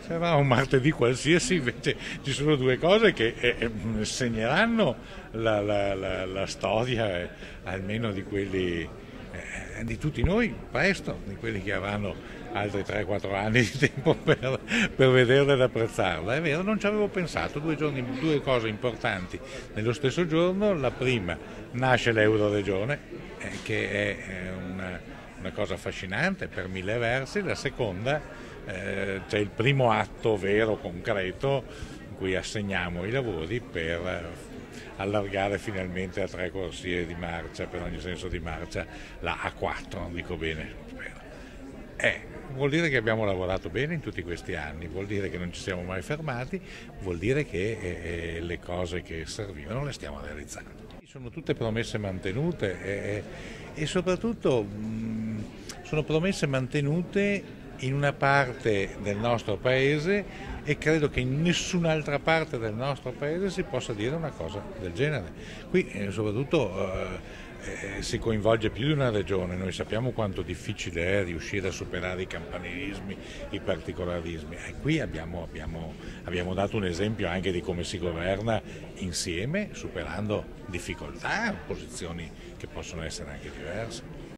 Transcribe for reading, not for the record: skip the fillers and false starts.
Sarà un martedì qualsiasi, invece ci sono due cose che segneranno la storia, almeno di quelli, di tutti noi, presto, di quelli che avranno altri 3-4 anni di tempo per vederla ed apprezzarla. È vero, non ci avevo pensato, due cose importanti nello stesso giorno. La prima, nasce l'Euroregione, che è una cosa affascinante per mille versi. La seconda, c'è il primo atto vero, concreto, in cui assegniamo i lavori per allargare finalmente a 3 corsie di marcia, per ogni senso di marcia, la A4, non dico bene, spero. Vuol dire che abbiamo lavorato bene in tutti questi anni, vuol dire che non ci siamo mai fermati, vuol dire che le cose che servivano le stiamo realizzando. Sono tutte promesse mantenute e soprattutto sono promesse mantenute in una parte del nostro paese, e credo che in nessun'altra parte del nostro paese si possa dire una cosa del genere. Qui soprattutto si coinvolge più di una regione. Noi sappiamo quanto difficile è riuscire a superare i campanilismi, i particolarismi. Qui abbiamo dato un esempio anche di come si governa insieme, superando difficoltà, posizioni che possono essere anche diverse.